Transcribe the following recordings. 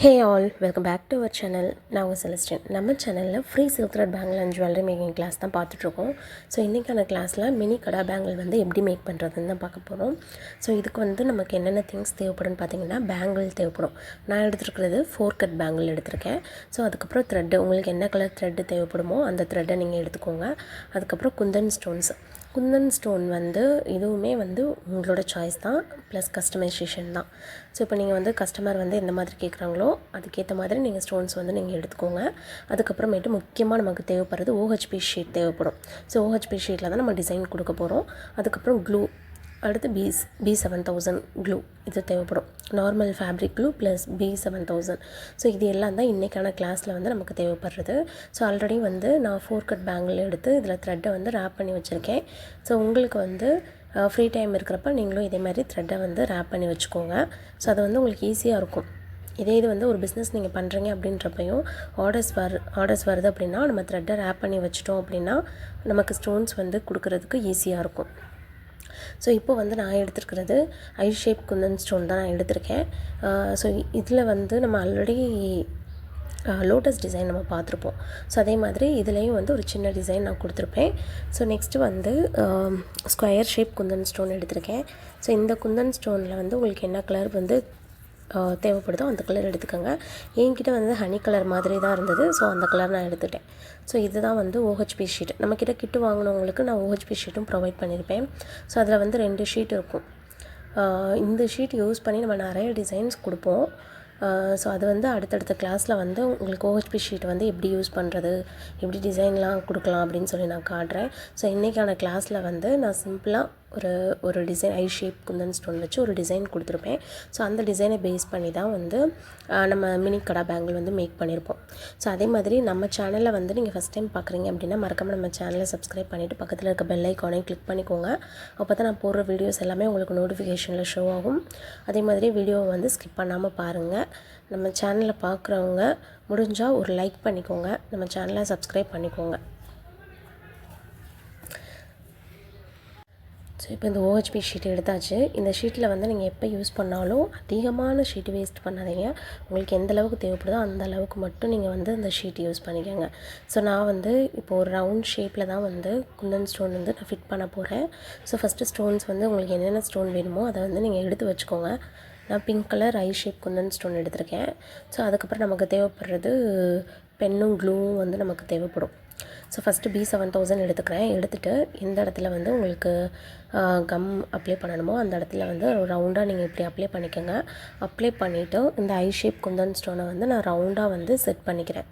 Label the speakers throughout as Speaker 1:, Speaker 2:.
Speaker 1: Hey all, welcome back to our channel. நான் உங்கள் Celestine. நம்ம சேனலில் free silk thread bangle and jewellery making class தான் பார்த்துட்ருக்கோம். ஸோ இன்றைக்கான கிளாஸில் மினி கடா பேங்கிள் வந்து எப்படி மேக் பண்ணுறதுன்னு தான் பார்க்க போகிறோம். ஸோ இதுக்கு வந்து நமக்கு என்னென்ன திங்ஸ் தேவைப்படும்னு பார்த்தீங்கன்னா பேங்கிள் தேவைப்படும். நான் எடுத்துருக்கிறது 4 கட் பேங்கிள் எடுத்திருக்கேன். ஸோ அதுக்கப்புறம் த்ரெட்டு, உங்களுக்கு என்ன கலர் த்ரெட்டு தேவைப்படுமோ அந்த த்ரெட்டை நீங்கள் எடுத்துக்கோங்க. அதுக்கப்புறம் குந்தன் ஸ்டோன் வந்து இதுவுமே வந்து உங்களோட சாய்ஸ் தான், ப்ளஸ் கஸ்டமைசேஷன் தான். ஸோ இப்போ நீங்கள் வந்து கஸ்டமர் வந்து எந்த மாதிரி கேட்குறாங்களோ அதுக்கேற்ற மாதிரி நீங்கள் ஸ்டோன்ஸ் வந்து நீங்கள் எடுத்துக்கோங்க. அதுக்கப்புறமேட்டு முக்கியமாக நமக்கு தேவைப்படுறது OHP ஷீட் தேவைப்படும். ஸோ OHP ஷீட்டில் தான் நம்ம டிசைன் கொடுக்க போகிறோம். அதுக்கப்புறம் க்ளூ, அடுத்து B7000 க்ளூ இது தேவைப்படும். Normal fabric clue plus B7000. So இது எல்லாம் தான் இன்றைக்கான கிளாஸில் வந்து நமக்கு தேவைப்படுறது. ஸோ ஆல்ரெடி வந்து நான் 4 கட் பேங்கிள் எடுத்து இதில் த்ரெட்டை வந்து ரேப் பண்ணி வச்சுருக்கேன். ஸோ உங்களுக்கு வந்து ஃப்ரீ டைம் இருக்கிறப்ப நீங்களும் இதே மாதிரி த்ரெட்டை வந்து ரேப் பண்ணி வச்சுக்கோங்க. ஸோ அது வந்து உங்களுக்கு ஈஸியாக இருக்கும். இது வந்து ஒரு பிஸ்னஸ் நீங்கள் பண்ணுறீங்க அப்படின்றப்பையும் ஆர்டர்ஸ் வருது அப்படின்னா நம்ம த்ரெட்டை ரேப் பண்ணி வச்சிட்டோம் அப்படின்னா நமக்கு ஸ்டோன்ஸ் வந்து கொடுக்குறதுக்கு ஈஸியாக இருக்கும். ஸோ இப்போ வந்து நான் எடுத்துருக்கிறது ஐ ஷேப் குந்தன் ஸ்டோன் தான் நான் எடுத்திருக்கேன். ஸோ இதில் வந்து நம்ம ஆல்ரெடி லோட்டஸ் டிசைன் நம்ம பார்த்துருப்போம். ஸோ அதே மாதிரி இதுலேயும் வந்து ஒரு சின்ன டிசைன் நான் கொடுத்துருப்பேன். ஸோ நெக்ஸ்ட்டு வந்து ஸ்கொயர் ஷேப் குந்தன் ஸ்டோன் எடுத்திருக்கேன். ஸோ இந்த குந்தன் ஸ்டோனில் வந்து உங்களுக்கு என்ன கலர் வந்து தேவைப்படுதோ அந்த கலர் எடுத்துக்கோங்க. என்கிட்ட வந்து ஹனி கலர் மாதிரி தான் இருந்தது. ஸோ அந்த கலர் நான் எடுத்துட்டேன். ஸோ இதுதான் வந்து OHP ஷீட். நம்மக்கிட்ட கிட்டு வாங்கினவங்களுக்கு நான் OHP ஷீட்டும் ப்ரொவைட் பண்ணியிருப்பேன். ஸோ அதில் வந்து 2 ஷீட் இருக்கும். இந்த ஷீட் யூஸ் பண்ணி நம்ம நிறைய டிசைன்ஸ் கொடுப்போம். ஸோ அது வந்து அடுத்தடுத்த கிளாஸில் வந்து உங்களுக்கு OHP ஷீட் வந்து எப்படி யூஸ் பண்ணுறது, எப்படி டிசைன்லாம் கொடுக்கலாம் அப்படின்னு சொல்லி நான் காட்டுறேன். ஸோ இன்றைக்கான கிளாஸில் வந்து நான் சிம்பிளாக ஒரு டிசைன் ஐ ஷேப் குந்தன் ஸ்டோன் வச்சு ஒரு டிசைன் கொடுத்துருப்பேன். ஸோ அந்த டிசைனை பேஸ் பண்ணி தான் வந்து நம்ம மினி கடா பேங்கிள் வந்து மேக் பண்ணியிருப்போம். ஸோ அதே மாதிரி நம்ம சேனலில் வந்து நீங்கள் ஃபஸ்ட் டைம் பார்க்குறீங்க அப்படின்னா மறக்காமல் நம்ம சேனலை சப்ஸ்கிரைப் பண்ணிவிட்டு பக்கத்தில் இருக்க பெல் ஐக்கானையும் கிளிக் பண்ணிக்கோங்க. அப்போ தான் நான் போடுற வீடியோஸ் எல்லாமே உங்களுக்கு நோட்டிஃபிகேஷனில் ஷோ ஆகும். அதே மாதிரி வீடியோவை வந்து ஸ்கிப் பண்ணாமல் பாருங்கள். நம்ம சேனலில் பார்க்குறவங்க முடிஞ்சால் ஒரு லைக் பண்ணிக்கோங்க, நம்ம சேனலை சப்ஸ்கிரைப் பண்ணிக்கோங்க. ஸோ இப்போ இந்த OHP ஷீட் எடுத்தாச்சு. இந்த ஷீட்டில் வந்து நீங்கள் எப்போ யூஸ் பண்ணாலும் அதிகமான ஷீட்டு வேஸ்ட் பண்ணாதீங்க. உங்களுக்கு எந்த அளவுக்கு தேவைப்படுதோ அந்த அளவுக்கு மட்டும் நீங்கள் வந்து இந்த ஷீட் யூஸ் பண்ணிக்கோங்க. ஸோ நான் வந்து இப்போது ஒரு ரவுண்ட் ஷேப்பில் தான் வந்து குந்தன் ஸ்டோன் வந்து நான் ஃபிட் பண்ண போகிறேன். ஸோ ஃபஸ்ட்டு ஸ்டோன்ஸ் வந்து உங்களுக்கு என்னென்ன ஸ்டோன் வேணுமோ அதை வந்து நீங்கள் எடுத்து வச்சுக்கோங்க. நான் பிங்க் கலர் ஐ ஷேப் குந்தன் ஸ்டோன் எடுத்திருக்கேன். ஸோ அதுக்கப்புறம் நமக்கு தேவைப்படுறது பென்னும் க்ளூவும் வந்து நமக்கு தேவைப்படும். ஸோ ஃபஸ்ட்டு B7000 எடுத்துக்கிறேன். எடுத்துகிட்டு எந்த இடத்துல வந்து உங்களுக்கு கம் அப்ளை பண்ணணுமோ அந்த இடத்துல வந்து ரவுண்டாக நீங்கள் இப்படி அப்ளை பண்ணிக்கோங்க. அப்ளை பண்ணிவிட்டு இந்த ஐ ஷேப் குந்தன் ஸ்டோனை வந்து நான் ரவுண்டாக வந்து செட் பண்ணிக்கிறேன்.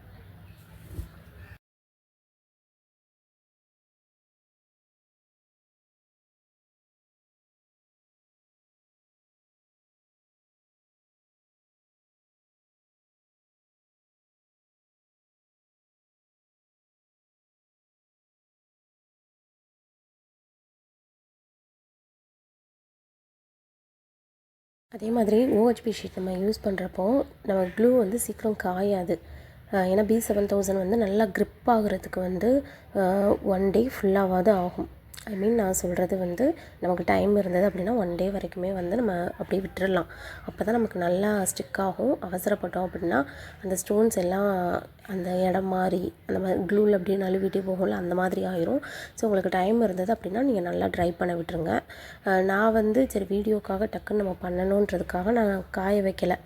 Speaker 1: அதே மாதிரி OHP ஷீட் நம்ம யூஸ் பண்ணுறப்போ நம்ம க்ளூ வந்து சீக்கிரம் காயாது. ஏன்னா B7000 வந்து நல்லா க்ரிப் ஆகுறதுக்கு வந்து 1 டே ஃபுல்லாவது ஆகும். நான் சொல்கிறது வந்து நமக்கு டைம் இருந்தது அப்படின்னா 1 டே வரைக்குமே வந்து நம்ம அப்படியே விட்டுறலாம். அப்போ தான் நமக்கு நல்லா ஸ்டிக் ஆகும். அவசரப்பட்டோம் அப்படின்னா அந்த ஸ்டோன்ஸ் எல்லாம் அந்த இடம் மாறி அந்த மாதிரி க்ளூவில் அப்படியே நழுவிட்டே போகும்ல, அந்த மாதிரி ஆயிரும். ஸோ உங்களுக்கு டைம் இருந்தது அப்படின்னா நீங்கள் நல்லா ட்ரை பண்ண விட்டுருங்க. நான் வந்து சரி வீடியோக்காக டக்குன்னு நம்ம பண்ணணுன்றதுக்காக நான் காய வைக்கலை.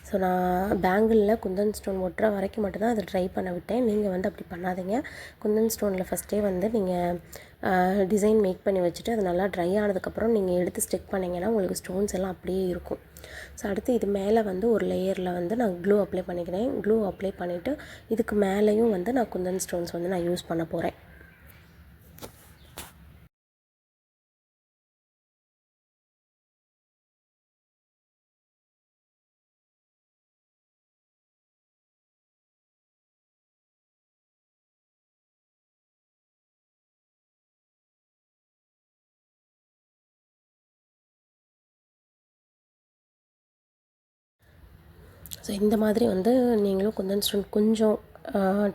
Speaker 1: ஸோ நான் பேங்கிளில் குந்தன் ஸ்டோன் ஒட்டுற வரைக்கும் மட்டும்தான் அதை ட்ரை பண்ண விட்டேன். நீங்கள் வந்து அப்படி பண்ணாதீங்க. குந்தன் ஸ்டோனில் ஃபஸ்ட்டே வந்து நீங்கள் டிசைன் மேக் பண்ணி வச்சுட்டு அது நல்லா ட்ரை ஆனதுக்கப்புறம் நீங்கள் எடுத்து ஸ்டிக் பண்ணிங்கன்னா உங்களுக்கு ஸ்டோன்ஸ் எல்லாம் அப்படியே இருக்கும். ஸோ அடுத்து இது மேலே வந்து ஒரு லேயரில் வந்து நான் க்ளூ அப்ளை பண்ணிக்கிறேன். க்ளூ அப்ளை பண்ணிவிட்டு இதுக்கு மேலேயும் வந்து நான் குந்தன் ஸ்டோன்ஸ் வந்து நான் யூஸ் பண்ண போகிறேன். ஸோ இந்த மாதிரி வந்து நீங்களும் குந்தன் ஸ்டோன் கொஞ்சம்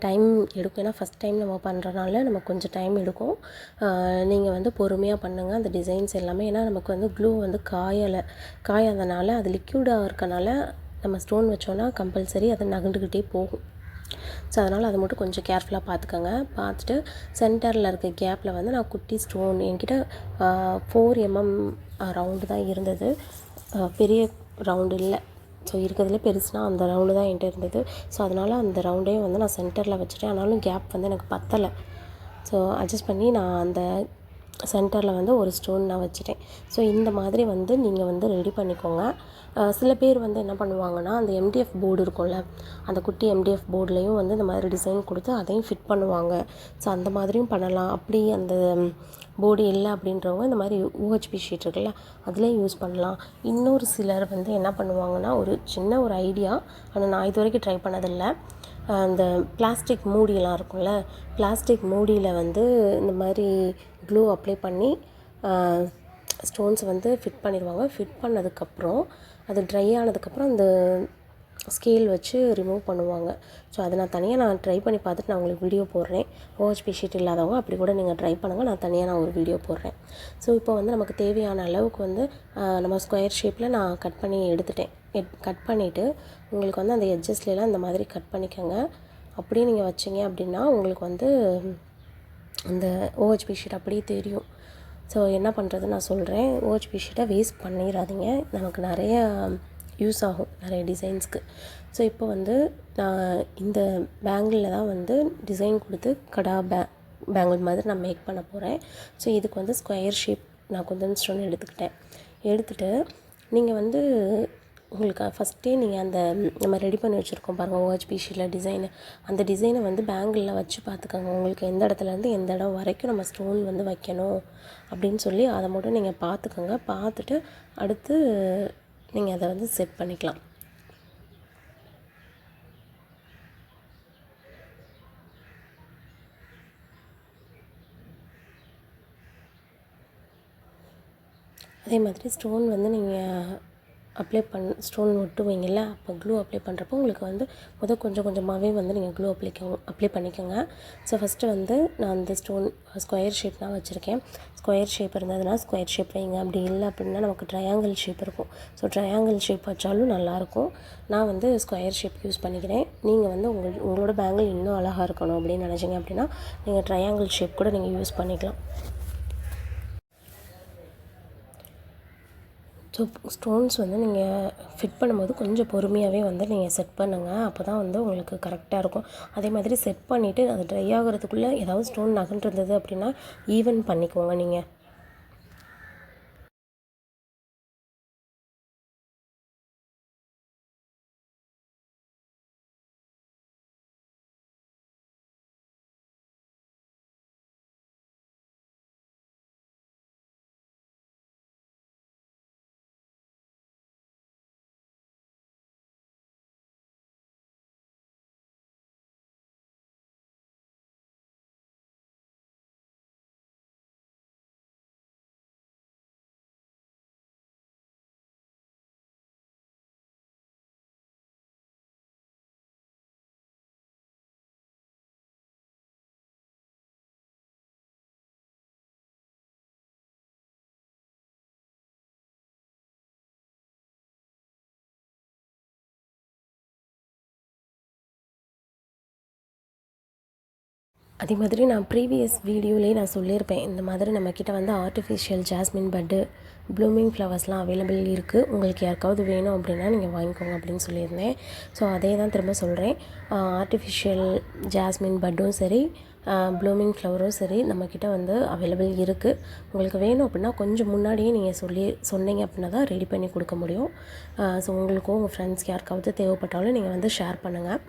Speaker 1: டைம் எடுக்கும். ஏன்னா ஃபஸ்ட் டைம் நம்ம பண்ணுறனால நமக்கு கொஞ்சம் டைம் எடுக்கும். நீங்கள் வந்து பொறுமையாக பண்ணுங்கள் அந்த டிசைன்ஸ் எல்லாமே. ஏன்னா நமக்கு வந்து க்ளூ வந்து காயாதனால அது லிக்யூடாக இருக்கனால நம்ம ஸ்டோன் வச்சோன்னா கம்பல்சரி அது நகண்டுக்கிட்டே போகும். ஸோ அதனால் அதை மட்டும் கொஞ்சம் கேர்ஃபுல்லாக பார்த்துக்கோங்க. பார்த்துட்டு சென்டரில் இருக்க கேப்பில் வந்து நான் குட்டி ஸ்டோன் என்கிட்ட 4 mm ரவுண்டு தான் இருந்தது. பெரிய ரவுண்டு இல்லை. ஸோ இருக்கிறதுல பெருசுனா அந்த ரவுண்டு தான் என்கிட்ட இருந்தது. ஸோ அதனால் அந்த ரவுண்டையும் வந்து நான் சென்டரில் வச்சுட்டேன். ஆனாலும் கேப் வந்து எனக்கு பத்தலை. ஸோ அட்ஜஸ்ட் பண்ணி நான் அந்த சென்டரில் வந்து ஒரு ஸ்டோன் நான் வச்சுட்டேன். ஸோ இந்த மாதிரி வந்து நீங்கள் வந்து ரெடி பண்ணிக்கோங்க. சில பேர் வந்து என்ன பண்ணுவாங்கன்னா, அந்த எம்டிஎஃப் போர்டு இருக்கும்ல, அந்த குட்டி எம்டிஎஃப் போர்ட்லேயும் வந்து இந்த மாதிரி டிசைன் கொடுத்து அதையும் ஃபிட் பண்ணுவாங்க. ஸோ அந்த மாதிரியும் பண்ணலாம். அப்படி அந்த போர்டு இல்லை அப்படின்றவங்க இந்த மாதிரி யூஹெச்பி ஷீட் இருக்குல்ல, அதுலேயும் யூஸ் பண்ணலாம். இன்னொரு சிலர் வந்து என்ன பண்ணுவாங்கன்னா, ஒரு சின்ன ஒரு ஐடியா, ஆனால் நான் இது வரைக்கும் ட்ரை பண்ணதில்லை. அந்த பிளாஸ்டிக் மூடியெல்லாம் இருக்கும்ல, பிளாஸ்டிக் மூடியில் வந்து இந்த மாதிரி க்ளூ அப்ளை பண்ணி ஸ்டோன்ஸ் வந்து ஃபிட் பண்ணிடுவாங்க. ஃபிட் பண்ணதுக்கப்புறம் அது ட்ரை ஆனதுக்கப்புறம் அந்த ஸ்கேல் வச்சு ரிமூவ் பண்ணுவாங்க. ஸோ அதை நான் தனியாக ட்ரை பண்ணி பார்த்துட்டு நான் உங்களுக்கு வீடியோ போடுறேன். ஓஹெச்பி ஷீட் இல்லாதவங்க அப்படி கூட நீங்கள் ட்ரை பண்ணுங்கள். நான் தனியாக ஒரு வீடியோ போடுறேன். ஸோ இப்போ வந்து நமக்கு தேவையான அளவுக்கு வந்து நம்ம ஸ்கொயர் ஷேப்பில் நான் கட் பண்ணி எடுத்துட்டேன். கட் பண்ணிவிட்டு உங்களுக்கு வந்து அந்த எட்ஜஸ்லாம் இந்த மாதிரி கட் பண்ணிக்கோங்க. அப்படியே நீங்கள் வச்சிங்க அப்படின்னா உங்களுக்கு வந்து அந்த ஓஹெச்பி ஷீட் அப்படியே தெரியும். ஸோ என்ன பண்ணுறது நான் சொல்கிறேன். ஓஹெச்பி ஷீட்டை வேஸ்ட் பண்ணிடாதீங்க. நமக்கு நிறைய யூஸ் ஆகும் நிறைய டிசைன்ஸ்க்கு. ஸோ இப்போ வந்து நான் இந்த பேங்கிளில் தான் வந்து டிசைன் கொடுத்து பேங்கிள் மாதிரி நான் மேக் பண்ண போகிறேன். ஸோ இதுக்கு வந்து ஸ்கொயர் ஷேப் நான் கொஞ்சம் ஸ்டோன் எடுத்துகிட்டு நீங்கள் வந்து உங்களுக்கு ஃபஸ்ட்டே நீங்கள் அந்த நம்ம ரெடி பண்ணி வச்சுருக்கோம் பாருங்கள் ஓஹெச்பி ஷீட்டில் டிசைனு, அந்த டிசைனை வந்து பேங்கிளில் வச்சு பார்த்துக்கோங்க. உங்களுக்கு எந்த இடத்துலேருந்து எந்த இடம் வரைக்கும் நம்ம ஸ்டோன் வந்து வைக்கணும் அப்படின்னு சொல்லி அதை மட்டும் நீங்கள் பார்த்துக்கோங்க. பார்த்துட்டு அடுத்து நீங்கள் அதை வந்து செட் பண்ணிக்கலாம். அதே மாதிரி ஸ்டோன் வந்து நீங்கள் ஸ்டோன் ஒட்டுவீங்கள்ல, அப்போ க்ளூ அப்ளை பண்ணுறப்போ உங்களுக்கு வந்து கொஞ்சம் கொஞ்சமாகவே வந்து நீங்கள் க்ளூ அப்ளை பண்ணிக்கோங்க. ஸோ ஃபஸ்ட்டு வந்து நான் அந்த ஸ்கொயர் ஷேப் தான் வச்சுருக்கேன். ஸ்கொயர் ஷேப் இருந்ததுன்னா ஸ்கொயர் ஷேப் வைங்க. அப்படி இல்லை அப்படின்னா நமக்கு ட்ரையாங்கிள் ஷேப் இருக்கும். ஸோ ட்ரையாங்கிள் ஷேப் வச்சாலும் நல்லாயிருக்கும். நான் வந்து ஸ்கொயர் ஷேப் யூஸ் பண்ணிக்கிறேன். நீங்கள் வந்து உங்களோட பேங்கிள் இன்னும் அழகாக இருக்கணும் அப்படின்னு நினச்சிங்க அப்படின்னா நீங்கள் ட்ரையாங்கிள் ஷேப் கூட நீங்கள் யூஸ் பண்ணிக்கலாம். ஸோ ஸ்டோன்ஸ் வந்து நீங்கள் ஃபிட் பண்ணும்போது கொஞ்சம் பொறுமையாகவே வந்து நீங்கள் செட் பண்ணுங்கள். அப்போ தான் வந்து உங்களுக்கு கரெக்டாக இருக்கும். அதே மாதிரி செட் பண்ணிவிட்டு அது ட்ரை ஆகிறதுக்குள்ளே ஏதாவது ஸ்டோன் நகன்றிருந்தது அப்படின்னா ஈவன் பண்ணிக்கோங்க நீங்கள். அதே மாதிரி நான் ப்ரீவியஸ் வீடியோலேயே நான் சொல்லியிருப்பேன், இந்த மாதிரி நம்மக்கிட்ட வந்து ஆர்டிஃபிஷியல் ஜாஸ்மின் பட்டு, ப்ளூமிங் ஃப்ளவர்ஸ்லாம் அவைலபிள் இருக்குது. உங்களுக்கு யாருக்காவது வேணும் அப்படின்னா நீங்கள் வாங்கிக்கோங்க அப்படின்னு சொல்லியிருந்தேன். ஸோ அதே தான் திரும்ப சொல்கிறேன். ஆர்டிஃபிஷியல் ஜாஸ்மின் பட்டும் சரி, ப்ளூமிங் ஃப்ளவரும் சரி நம்மக்கிட்ட வந்து அவைலபிள் இருக்குது. உங்களுக்கு வேணும் அப்படின்னா கொஞ்சம் முன்னாடியே நீங்கள் சொன்னீங்க அப்படின்னா தான் ரெடி பண்ணி கொடுக்க முடியும். ஸோ உங்களுக்கும் உங்கள் ஃப்ரெண்ட்ஸ்க்கு யாருக்காவது தேவைப்பட்டாலும் நீங்கள் வந்து ஷேர் பண்ணுங்கள்.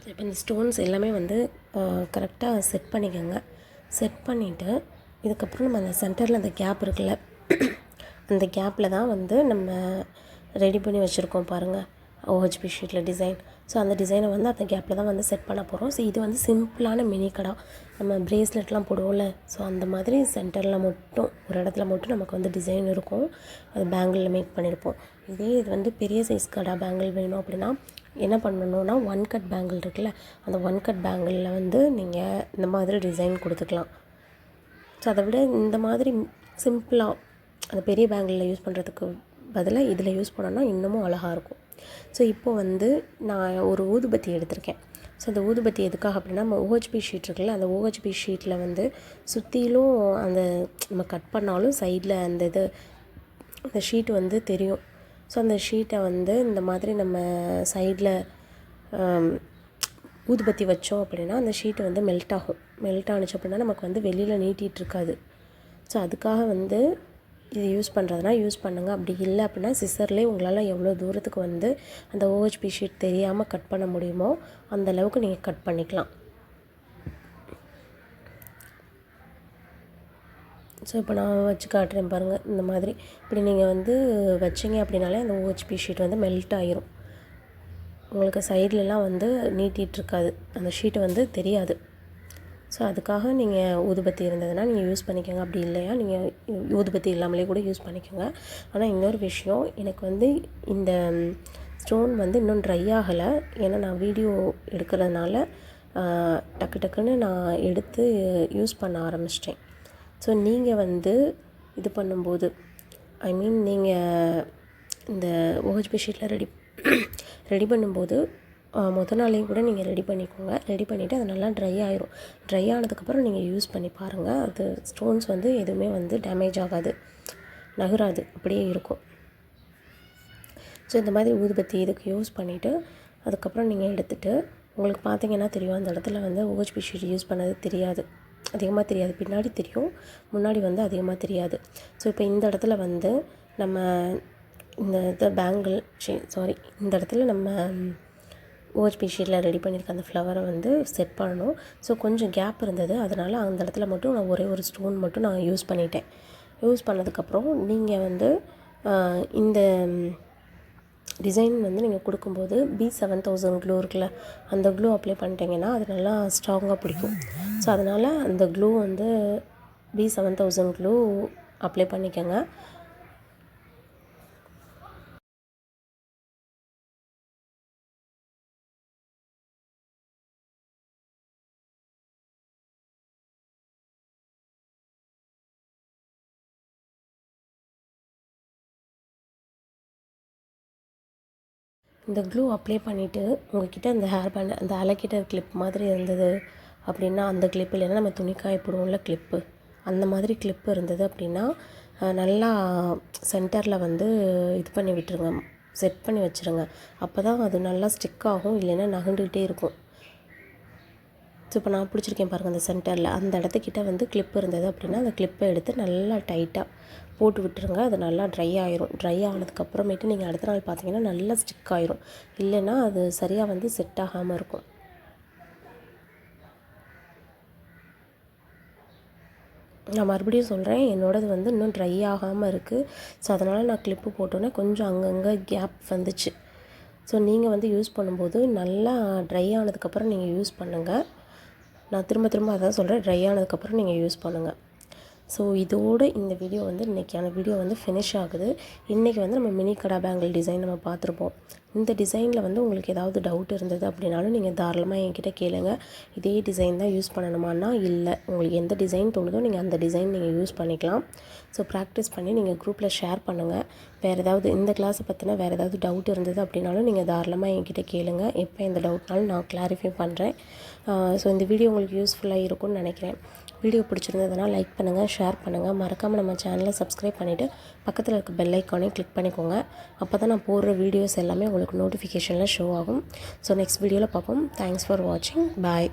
Speaker 1: இப்போ இந்த ஸ்டோன்ஸ் எல்லாமே வந்து கரெக்டாக செட் பண்ணிக்கோங்க. செட் பண்ணிவிட்டு இதுக்கப்புறம் நம்ம அந்த சென்டரில் அந்த கேப் இருக்குல்ல, அந்த கேப்பில் தான் வந்து நம்ம ரெடி பண்ணி வச்சுருக்கோம் பாருங்கள் OHP ஷீட்டில் டிசைன். ஸோ அந்த டிசைனை வந்து அந்த கேப்பில் தான் வந்து செட் பண்ண போகிறோம். ஸோ இது வந்து சிம்பிளான மினி கடா, நம்ம ப்ரேஸ்லெட்லாம் போடுவோம்ல, ஸோ அந்த மாதிரி சென்டரில் மட்டும் ஒரு இடத்துல மட்டும் நமக்கு வந்து டிசைன் இருக்கும். அது பேங்கிளில் மேக் பண்ணியிருப்போம். இதே இது வந்து பெரிய சைஸ் கடா பேங்கிள் வேணும் அப்படின்னா என்ன பண்ணணுன்னா, 1 கட் பேங்கிள் இருக்குல்ல, அந்த 1 கட் பேங்கிளில் வந்து நீங்கள் இந்த மாதிரி டிசைன் கொடுத்துக்கலாம். ஸோ அதை விட இந்த மாதிரி சிம்பிளாக அந்த பெரிய பேங்கிளில் யூஸ் பண்ணுறதுக்கு பதிலாக இதில் யூஸ் பண்ணோன்னா இன்னமும் அழகாக இருக்கும். ஸோ இப்போ வந்து நான் ஒரு ஊதுபத்தி எடுத்திருக்கேன். ஸோ அந்த ஊதுபத்தி எதுக்காக அப்படின்னா, நம்ம OHP ஷீட் இருக்குல்ல, அந்த OHP ஷீட்டில் வந்து சுற்றிலும் அந்த நம்ம கட் பண்ணாலும் சைடில் அந்த ஷீட் வந்து தெரியும். ஸோ அந்த ஷீட்டை வந்து இந்த மாதிரி நம்ம சைடில் ஊதுபத்தி வச்சோம் அப்படின்னா அந்த ஷீட்டு வந்து மெல்ட் ஆகும். மெல்ட் ஆனிச்சு அப்படின்னா நமக்கு வந்து வெளியில் நீட்டிகிட்டு இருக்காது. ஸோ அதுக்காக வந்து இது யூஸ் பண்ணுறதுனா யூஸ் பண்ணுங்கள். அப்படி இல்லை அப்படின்னா சிசர்லேயே உங்களால் எவ்வளோ தூரத்துக்கு வந்து அந்த OHP ஷீட் தெரியாமல் கட் பண்ண முடியுமோ அந்த அளவுக்கு நீங்கள் கட் பண்ணிக்கலாம். ஸோ இப்போ நான் வச்சு காட்டுறேன் பாருங்கள். இந்த மாதிரி இப்படி நீங்கள் வந்து வச்சிங்க அப்படின்னாலே அந்த OHP ஷீட் வந்து மெல்ட் ஆகிரும். உங்களுக்கு சைட்லலாம் வந்து நீட்டிகிட்ருக்காது, அந்த ஷீட்டு வந்து தெரியாது. ஸோ அதுக்காக நீங்கள் ஊதுபத்தி இருந்ததுன்னா நீங்கள் யூஸ் பண்ணிக்கோங்க. அப்படி இல்லையா நீங்கள் ஊதுபத்தி இல்லாமலே கூட யூஸ் பண்ணிக்கோங்க. ஆனால் இன்னொரு விஷயம், எனக்கு வந்து இந்த ஸ்டோன் வந்து இன்னும் ட்ரை ஆகலை. ஏன்னா நான் வீடியோ எடுக்கிறதுனால டக்கு டக்குன்னு நான் எடுத்து யூஸ் பண்ண ஆரம்பிச்சிட்டேன். ஸோ நீங்கள் வந்து இது பண்ணும்போது நீங்கள் இந்த OHP ஷீட்டில் ரெடி பண்ணும்போது மொதல் நாளையும் கூட நீங்கள் ரெடி பண்ணிக்கோங்க. ரெடி பண்ணிவிட்டு அது நல்லா ட்ரை ஆயிரும். ட்ரை ஆனதுக்கப்புறம் நீங்கள் யூஸ் பண்ணி பாருங்கள். அது ஸ்டோன்ஸ் வந்து எதுவுமே வந்து டேமேஜ் ஆகாது, நகராது, அப்படியே இருக்கும். ஸோ இந்த மாதிரி ஊதுபத்தி இதுக்கு யூஸ் பண்ணிவிட்டு அதுக்கப்புறம் நீங்கள் எடுத்துகிட்டு உங்களுக்கு பார்த்தீங்கன்னா தெரியும், அந்த இடத்துல வந்து OHP ஷீட் யூஸ் பண்ணது தெரியாது, அதிகமாக தெரியாது. பின்னாடி தெரியும், முன்னாடி வந்து அதிகமாக தெரியாது. ஸோ இப்போ இந்த இடத்துல வந்து நம்ம இந்த பேங்கிள் இந்த இடத்துல நம்ம OHP ஷீட்டில் ரெடி பண்ணியிருக்க அந்த ஃப்ளவரை வந்து செட் பண்ணணும். ஸோ கொஞ்சம் கேப் இருந்தது, அதனால் அந்த இடத்துல மட்டும் நான் ஒரே ஒரு ஸ்டோன் மட்டும் நான் யூஸ் பண்ணிட்டேன். யூஸ் பண்ணதுக்கப்புறம் நீங்கள் வந்து இந்த டிசைன் வந்து நீங்கள் கொடுக்கும்போது B7000 க்ளூ இருக்குல்ல, அந்த க்ளூ அப்ளை பண்ணிட்டீங்கன்னா அது நல்லா ஸ்ட்ராங்காக பிடிக்கும். ஸோ அதனால் அந்த க்ளூ வந்து B7000 க்ளூ அப்ளை பண்ணிக்கோங்க. இந்த க்ளூ அப்ளை பண்ணிவிட்டு உங்கள்கிட்ட அந்த ஹேர் பேண்ட், அந்த அலக்கிட்ட கிளிப் மாதிரி இருந்தது அப்படின்னா, அந்த கிளிப் இல்லைன்னா நம்ம துணிக்காய போடுவோம்ல கிளிப்பு, அந்த மாதிரி கிளிப்பு இருந்தது அப்படின்னா நல்லா சென்டரில் வந்து இது பண்ணி விட்டுருங்க, செட் பண்ணி வச்சுருங்க. அப்போ தான் அது நல்லா ஸ்டிக் ஆகும், இல்லைன்னா நகண்டுக்கிட்டே இருக்கும். ஸோ இப்போ நான் பிடிச்சிருக்கேன் பாருங்கள், அந்த சென்டரில் அந்த இடத்துக்கிட்ட வந்து கிளிப் இருந்தது அப்படின்னா அந்த கிளிப்பை எடுத்து நல்லா டைட்டாக போட்டு விட்டுருங்க. அது நல்லா ட்ரை ஆயிரும். ட்ரை ஆனதுக்கப்புறமேட்டு நீங்கள் அடுத்த நாள் பார்த்தீங்கன்னா நல்லா ஸ்டிக் ஆயிரும், இல்லைன்னா அது சரியாக வந்து செட் ஆகாமல் இருக்கும். நான் மறுபடியும் சொல்கிறேன், என்னோடது வந்து இன்னும் ட்ரை ஆகாமல் இருக்குது. ஸோ அதனால் நான் கிளிப்பு போட்டோன்னே கொஞ்சம் அங்கங்கே கேப் வந்துச்சு. ஸோ நீங்கள் வந்து யூஸ் பண்ணும்போது நல்லா ட்ரை ஆனதுக்கப்புறம் நீங்கள் யூஸ் பண்ணுங்கள். நான் திரும்ப அதான் சொல்கிறேன், ட்ரை ஆனதுக்கப்புறம் நீங்கள் யூஸ் பண்ணுங்கள். ஸோ இதோடு இந்த வீடியோ வந்து இன்றைக்கான வீடியோ வந்து ஃபினிஷ் ஆகுது. இன்றைக்கி வந்து நம்ம மினி கடா பேங்கிள் டிசைன் நம்ம பார்த்துருப்போம். இந்த டிசைனில் வந்து உங்களுக்கு ஏதாவது டவுட் இருந்தது அப்படின்னாலும் நீங்கள் தாராளமாக என்கிட்ட கேளுங்க. இதே டிசைன் தான் யூஸ் பண்ணணுமான்னா இல்லை, உங்களுக்கு எந்த டிசைன் தோணுதோ நீங்கள் அந்த டிசைன் நீங்கள் யூஸ் பண்ணிக்கலாம். ஸோ ப்ராக்டிஸ் பண்ணி நீங்கள் குரூப்பில் ஷேர் பண்ணுங்கள். வேறு ஏதாவது இந்த கிளாஸை பற்றினா வேறு ஏதாவது டவுட் இருந்தது அப்படின்னாலும் நீங்கள் தாராளமாக என்கிட்ட கேளுங்க. எப்போ எந்த டவுட்னாலும் நான் கிளாரிஃபை பண்ணுறேன். ஸோ இந்த வீடியோ உங்களுக்கு யூஸ்ஃபுல்லாக இருக்கும்னு நினைக்கிறேன். வீடியோ பிடிச்சிருந்ததுன்னா லைக் பண்ணுங்கள், ஷேர் பண்ணுங்கள். மறக்காமல் நம்ம சேனலை சப்ஸ்கிரைப் பண்ணிவிட்டு பக்கத்தில் இருக்க பெல் ஐக்கானே கிளிக் பண்ணிக்கோங்க. அப்போ தான் நான் போடுற வீடியோஸ் எல்லாமே உங்களுக்கு நோட்டிஃபிகேஷனில் ஷோ ஆகும். ஸோ நெக்ஸ்ட் வீடியோவில் பார்ப்போம். தேங்க்ஸ் ஃபார் வாட்சிங். பாய்.